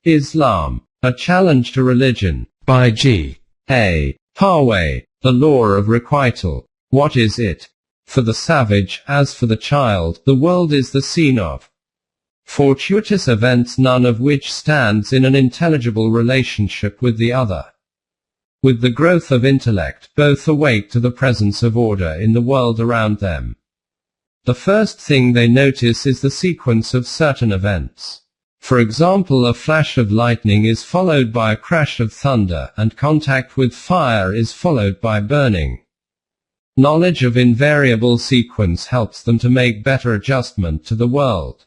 Islam, A Challenge to Religion, by G.A. Parwez. The Law of Requital. What is it? For the savage, as for the child, the world is the scene of fortuitous events, none of which stands in an intelligible relationship with the other. With the growth of intellect, both awake to the presence of order in the world around them. The first thing they notice is the sequence of certain events. For example, a flash of lightning is followed by a crash of thunder, and contact with fire is followed by burning. Knowledge of invariable sequence helps them to make better adjustment to the world.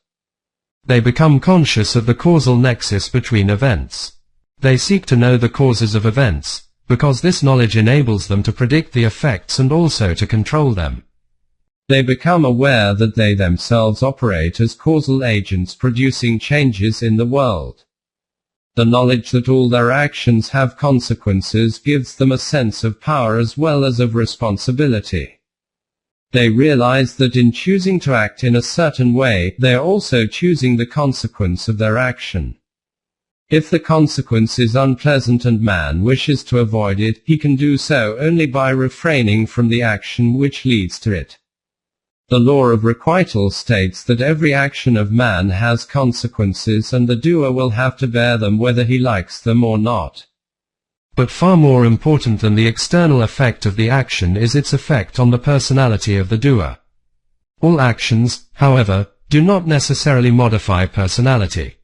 They become conscious of the causal nexus between events. They seek to know the causes of events, because this knowledge enables them to predict the effects and also to control them. They become aware that they themselves operate as causal agents producing changes in the world. The knowledge that all their actions have consequences gives them a sense of power as well as of responsibility. They realize that in choosing to act in a certain way, they are also choosing the consequence of their action. If the consequence is unpleasant and man wishes to avoid it, he can do so only by refraining from the action which leads to it. The law of requital states that every action of man has consequences and the doer will have to bear them whether he likes them or not. But far more important than the external effect of the action is its effect on the personality of the doer. All actions, however, do not necessarily modify personality.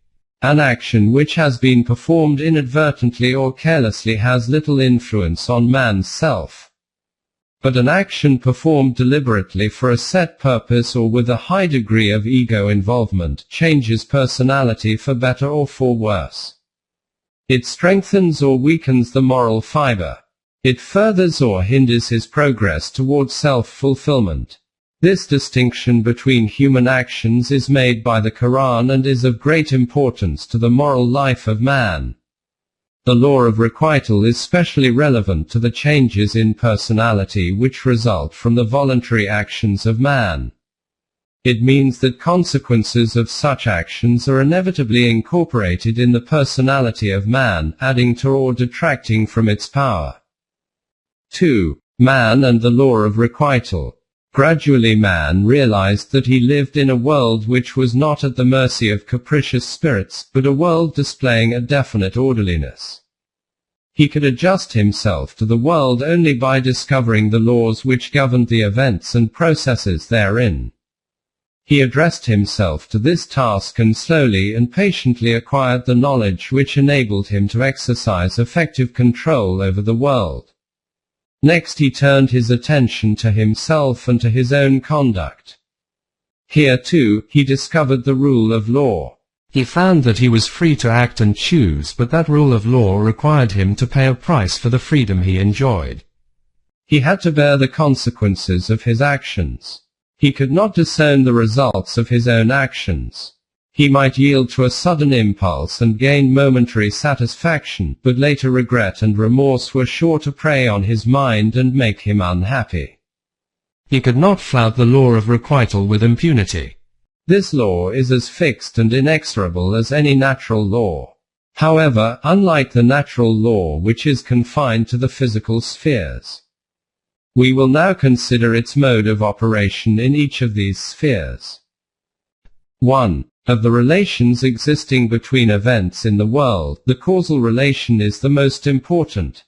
An action which has been performed inadvertently or carelessly has little influence on man's self. But an action performed deliberately for a set purpose or with a high degree of ego involvement changes personality for better or for worse. It strengthens or weakens the moral fiber. It furthers or hinders his progress towards self-fulfillment. This distinction between human actions is made by the Quran and is of great importance to the moral life of man. The law of requital is specially relevant to the changes in personality which result from the voluntary actions of man. It means that consequences of such actions are inevitably incorporated in the personality of man, adding to or detracting from its power. 2. Man and the law of requital. Gradually man realized that he lived in a world which was not at the mercy of capricious spirits, but a world displaying a definite orderliness. He could adjust himself to the world only by discovering the laws which governed the events and processes therein. He addressed himself to this task and slowly and patiently acquired the knowledge which enabled him to exercise effective control over the world. Next he turned his attention to himself and to his own conduct. Here too, he discovered the rule of law. He found that he was free to act and choose, but that rule of law required him to pay a price for the freedom he enjoyed. He had to bear the consequences of his actions. He could not discern the results of his own actions. He might yield to a sudden impulse and gain momentary satisfaction, but later regret and remorse were sure to prey on his mind and make him unhappy. He could not flout the law of requital with impunity. This law is as fixed and inexorable as any natural law. However, unlike the natural law which is confined to the physical spheres, we will now consider its mode of operation in each of these spheres. 1. Of the relations existing between events in the world, the causal relation is the most important.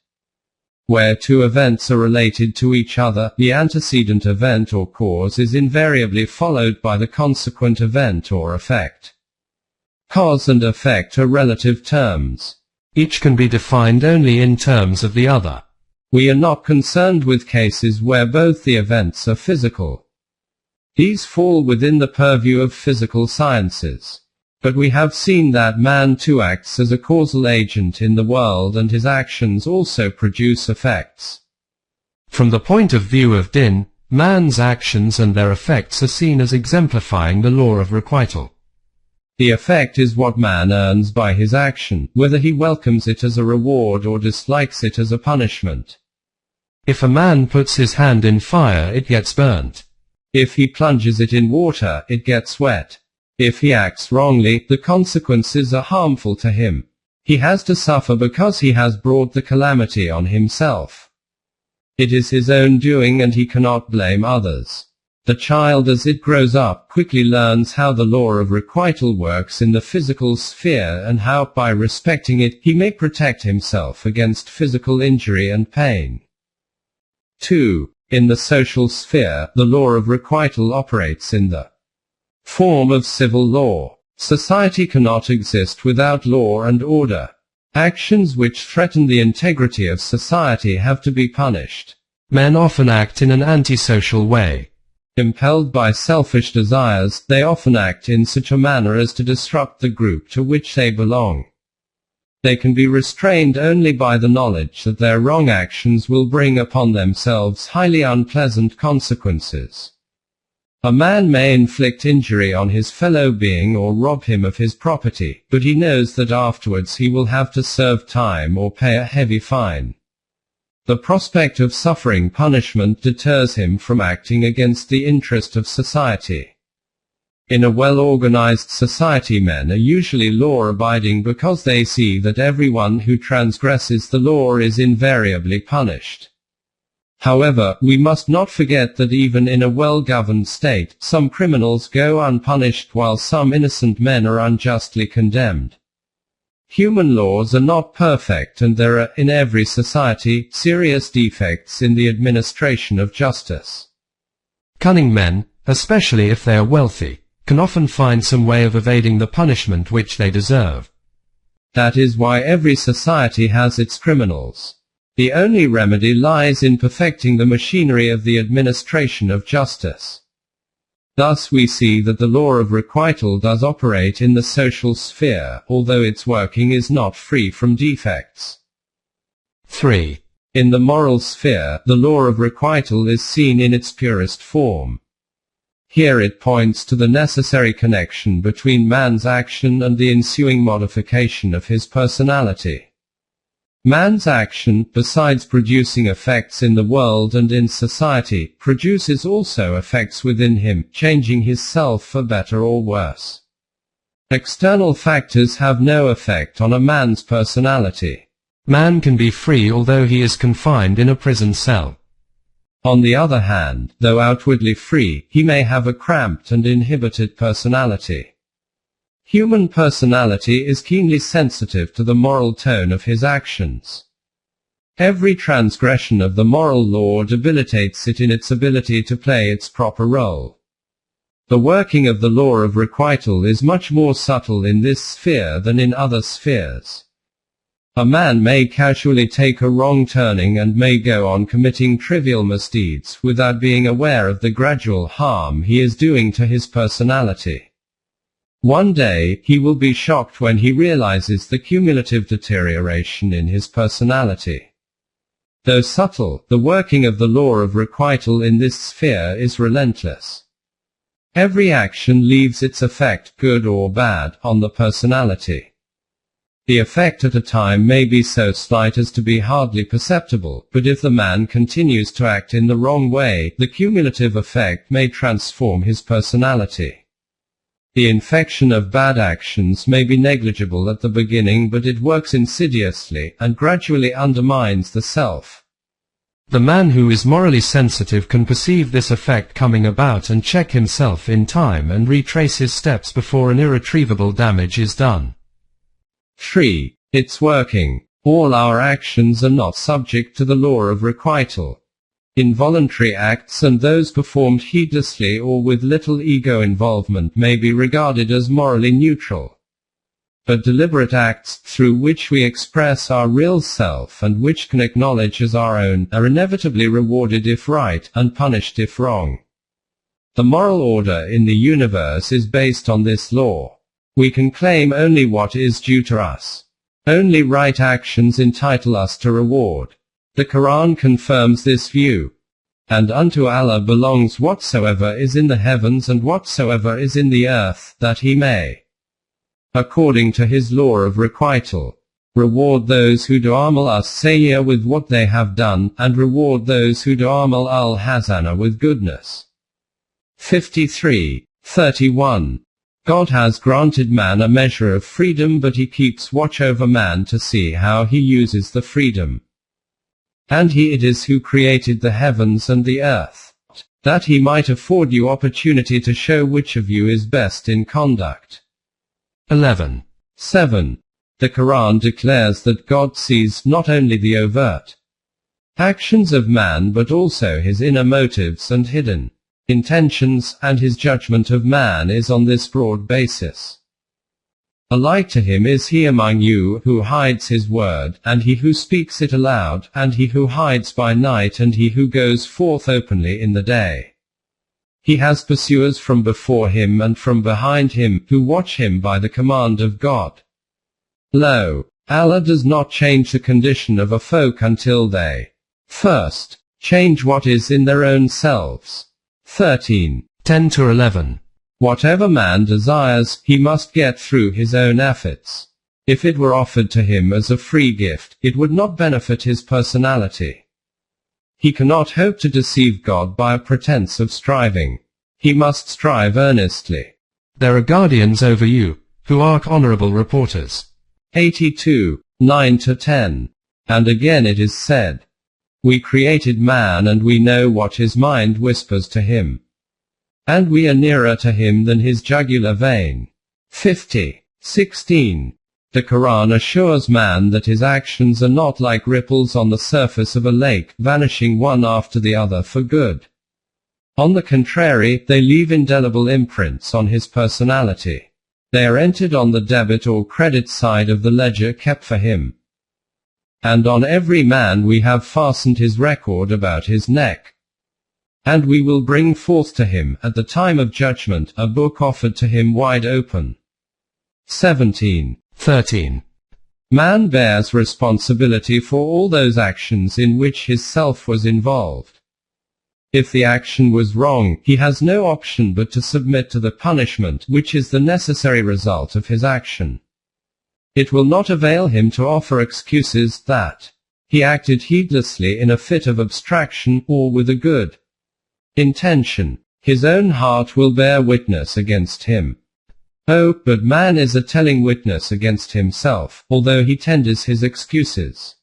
Where two events are related to each other, the antecedent event or cause is invariably followed by the consequent event or effect. Cause and effect are relative terms. Each can be defined only in terms of the other. We are not concerned with cases where both the events are physical. These fall within the purview of physical sciences. But we have seen that man too acts as a causal agent in the world and his actions also produce effects. From the point of view of din, man's actions and their effects are seen as exemplifying the law of requital. The effect is what man earns by his action, whether he welcomes it as a reward or dislikes it as a punishment. If a man puts his hand in fire, it gets burnt. If he plunges it in water, it gets wet. If he acts wrongly, the consequences are harmful to him. He has to suffer because he has brought the calamity on himself. It is his own doing and he cannot blame others. The child as it grows up quickly learns how the law of requital works in the physical sphere and how, by respecting it, he may protect himself against physical injury and pain. 2. In the social sphere, the law of requital operates in the form of civil law. Society cannot exist without law and order. Actions which threaten the integrity of society have to be punished. Men often act in an antisocial way. Impelled by selfish desires, they often act in such a manner as to disrupt the group to which they belong. They can be restrained only by the knowledge that their wrong actions will bring upon themselves highly unpleasant consequences. A man may inflict injury on his fellow being or rob him of his property, but he knows that afterwards he will have to serve time or pay a heavy fine. The prospect of suffering punishment deters him from acting against the interest of society. In a well-organized society, men are usually law-abiding because they see that everyone who transgresses the law is invariably punished. However, we must not forget that even in a well-governed state, some criminals go unpunished while some innocent men are unjustly condemned. Human laws are not perfect and there are, in every society, serious defects in the administration of justice. Cunning men, especially if they are wealthy, can often find some way of evading the punishment which they deserve. That is why every society has its criminals. The only remedy lies in perfecting the machinery of the administration of justice. Thus we see that the law of requital does operate in the social sphere, although its working is not free from defects. 3. In the moral sphere, the law of requital is seen in its purest form. Here it points to the necessary connection between man's action and the ensuing modification of his personality. Man's action, besides producing effects in the world and in society, produces also effects within him, changing his self for better or worse. External factors have no effect on a man's personality. Man can be free although he is confined in a prison cell. On the other hand, though outwardly free, he may have a cramped and inhibited personality. Human personality is keenly sensitive to the moral tone of his actions. Every transgression of the moral law debilitates it in its ability to play its proper role. The working of the law of requital is much more subtle in this sphere than in other spheres. A man may casually take a wrong turning and may go on committing trivial misdeeds without being aware of the gradual harm he is doing to his personality. One day, he will be shocked when he realizes the cumulative deterioration in his personality. Though subtle, the working of the law of requital in this sphere is relentless. Every action leaves its effect, good or bad, on the personality. The effect at a time may be so slight as to be hardly perceptible, but if the man continues to act in the wrong way, the cumulative effect may transform his personality. The infection of bad actions may be negligible at the beginning, but it works insidiously, and gradually undermines the self. The man who is morally sensitive can perceive this effect coming about and check himself in time and retrace his steps before an irretrievable damage is done. 3. It's working. All our actions are not subject to the law of requital. Involuntary acts and those performed heedlessly or with little ego involvement may be regarded as morally neutral. But deliberate acts, through which we express our real self and which can acknowledge as our own, are inevitably rewarded if right, and punished if wrong. The moral order in the universe is based on this law. We can claim only what is due to us. Only right actions entitle us to reward. The Quran confirms this view. And unto Allah belongs whatsoever is in the heavens and whatsoever is in the earth, that he may, according to his law of requital, reward those who do amal as-sayyi'ah with what they have done, and reward those who do amal al-hasana with goodness. 53:31. God has granted man a measure of freedom, but he keeps watch over man to see how he uses the freedom. And he it is who created the heavens and the earth, that he might afford you opportunity to show which of you is best in conduct. 11. 7. The Quran declares that God sees not only the overt actions of man but also his inner motives and hidden intentions, and his judgment of man is on this broad basis. Alike to him is he among you who hides his word, and he who speaks it aloud, and he who hides by night, and he who goes forth openly in the day. He has pursuers from before him and from behind him, who watch him by the command of God. Lo, Allah does not change the condition of a folk until they first change what is in their own selves. 13. 10-11. Whatever man desires, he must get through his own efforts. If it were offered to him as a free gift, it would not benefit his personality. He cannot hope to deceive God by a pretense of striving. He must strive earnestly. There are guardians over you, who are honorable reporters. 82. 9-10. And again it is said, we created man and we know what his mind whispers to him. And we are nearer to him than his jugular vein. 50. 16. The Quran assures man that his actions are not like ripples on the surface of a lake, vanishing one after the other for good. On the contrary, they leave indelible imprints on his personality. They are entered on the debit or credit side of the ledger kept for him. And on every man we have fastened his record about his neck. And we will bring forth to him, at the time of judgment, a book offered to him wide open. 17. 13. Man bears responsibility for all those actions in which his self was involved. If the action was wrong, he has no option but to submit to the punishment which is the necessary result of his action. It will not avail him to offer excuses that he acted heedlessly in a fit of abstraction, or with a good intention. His own heart will bear witness against him. Oh, but man is a telling witness against himself, although he tenders his excuses.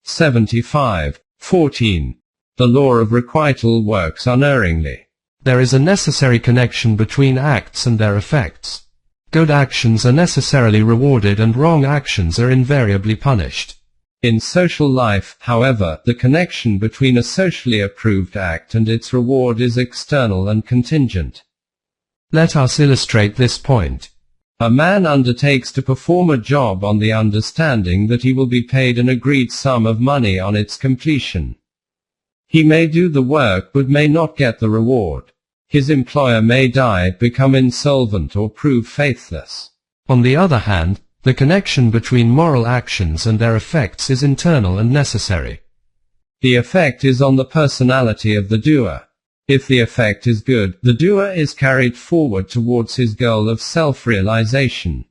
75. 14. The law of requital works unerringly. There is a necessary connection between acts and their effects. Good actions are necessarily rewarded and wrong actions are invariably punished. In social life, however, the connection between a socially approved act and its reward is external and contingent. Let us illustrate this point. A man undertakes to perform a job on the understanding that he will be paid an agreed sum of money on its completion. He may do the work but may not get the reward. His employer may die, become insolvent, or prove faithless. On the other hand, the connection between moral actions and their effects is internal and necessary. The effect is on the personality of the doer. If the effect is good, the doer is carried forward towards his goal of self-realization.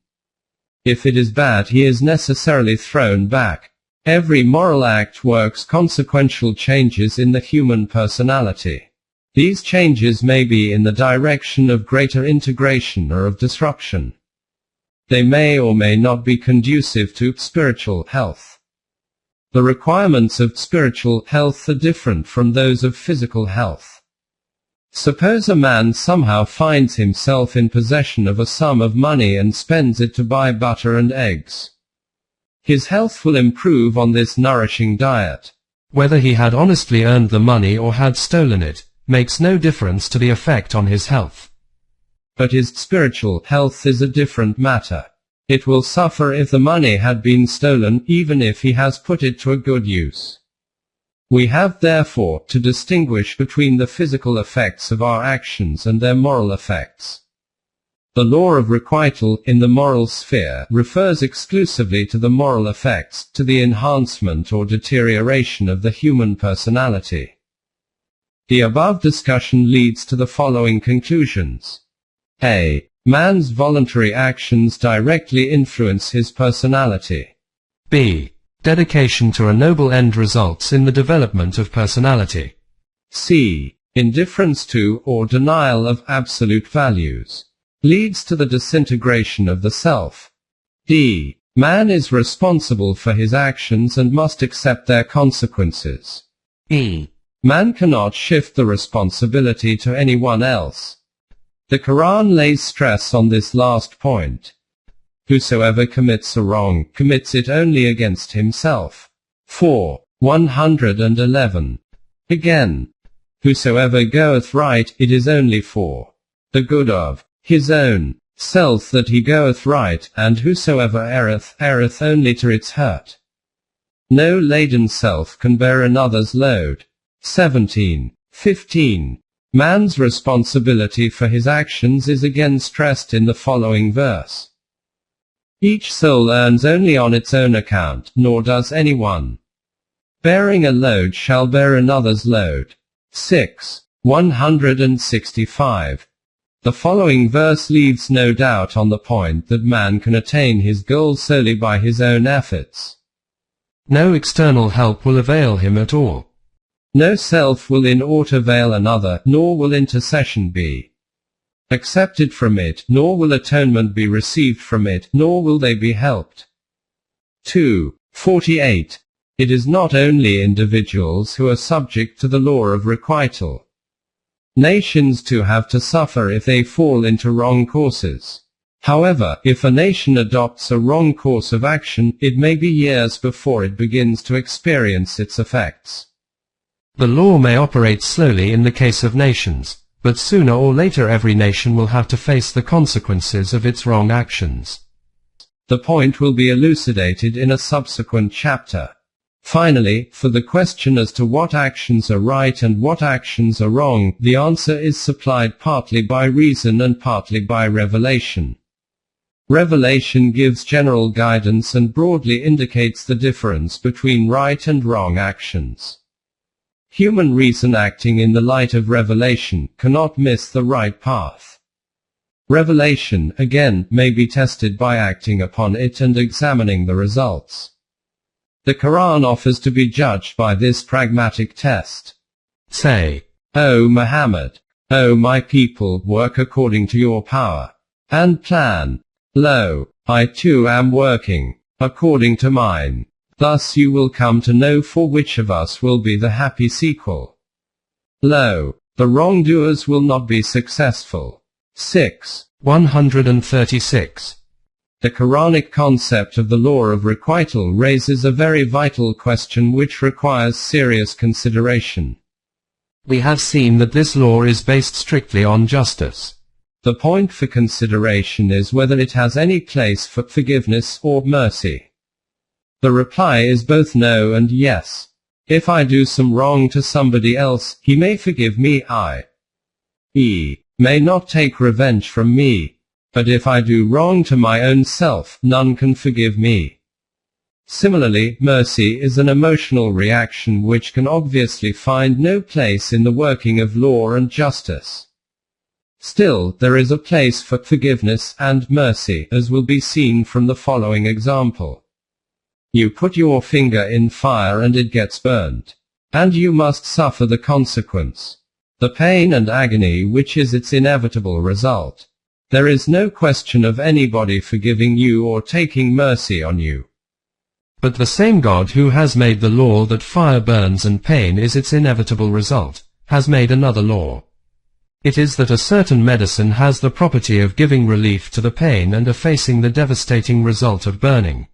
If it is bad, he is necessarily thrown back. Every moral act works consequential changes in the human personality. These changes may be in the direction of greater integration or of disruption. They may or may not be conducive to spiritual health. The requirements of spiritual health are different from those of physical health. Suppose a man somehow finds himself in possession of a sum of money and spends it to buy butter and eggs. His health will improve on this nourishing diet. Whether he had honestly earned the money or had stolen it, makes no difference to the effect on his health. But his spiritual health is a different matter. It will suffer if the money had been stolen, even if he has put it to a good use. We have therefore to distinguish between the physical effects of our actions and their moral effects. The law of requital, in the moral sphere, refers exclusively to the moral effects, to the enhancement or deterioration of the human personality. The above discussion leads to the following conclusions. A. Man's voluntary actions directly influence his personality. B. Dedication to a noble end results in the development of personality. C. Indifference to, or denial of, absolute values. leads to the disintegration of the self. D. Man is responsible for his actions and must accept their consequences. E. Man cannot shift the responsibility to anyone else. The Quran lays stress on this last point. Whosoever commits a wrong, commits it only against himself. 4. 111. Again. Whosoever goeth right, it is only for the good of his own self that he goeth right, and whosoever erreth, erreth only to its hurt. No laden self can bear another's load. 17. 15. Man's responsibility for his actions is again stressed in the following verse. Each soul earns only on its own account, nor does anyone bearing a load shall bear another's load. 6. 165. The following verse leaves no doubt on the point that man can attain his goal solely by his own efforts. No external help will avail him at all. No self will in aught avail another, nor will intercession be accepted from it, nor will atonement be received from it, nor will they be helped. 2. 48. It is not only individuals who are subject to the law of requital. Nations too have to suffer if they fall into wrong courses. However, if a nation adopts a wrong course of action, it may be years before it begins to experience its effects. The law may operate slowly in the case of nations, but sooner or later every nation will have to face the consequences of its wrong actions. The point will be elucidated in a subsequent chapter. Finally, for the question as to what actions are right and what actions are wrong, the answer is supplied partly by reason and partly by revelation. Revelation gives general guidance and broadly indicates the difference between right and wrong actions. Human reason acting in the light of revelation cannot miss the right path. Revelation, again, may be tested by acting upon it and examining the results. The Quran offers to be judged by this pragmatic test. Say, O Muhammad, O my people, work according to your power and plan. Lo, I too am working according to mine. Thus you will come to know for which of us will be the happy sequel. Lo, the wrongdoers will not be successful. 6. 136. The Quranic concept of the law of requital raises a very vital question which requires serious consideration. We have seen that this law is based strictly on justice. The point for consideration is whether it has any place for forgiveness or mercy. The reply is both no and yes. If I do some wrong to somebody else, he may forgive me, i.e., may not take revenge from me. But if I do wrong to my own self, none can forgive me. Similarly, mercy is an emotional reaction which can obviously find no place in the working of law and justice. Still, there is a place for forgiveness and mercy, as will be seen from the following example. You put your finger in fire and it gets burned. And you must suffer the consequence. The pain and agony which is its inevitable result. There is no question of anybody forgiving you or taking mercy on you. But the same God who has made the law that fire burns and pain is its inevitable result, has made another law. It is that a certain medicine has the property of giving relief to the pain and effacing the devastating result of burning.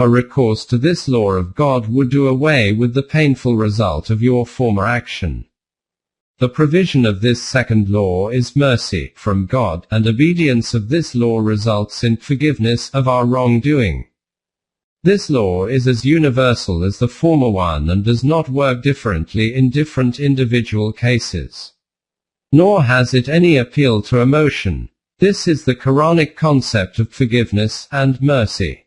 A recourse to this law of God would do away with the painful result of your former action. The provision of this second law is mercy from God, and obedience of this law results in forgiveness of our wrongdoing. This law is as universal as the former one and does not work differently in different individual cases. Nor has it any appeal to emotion. This is the Quranic concept of forgiveness and mercy.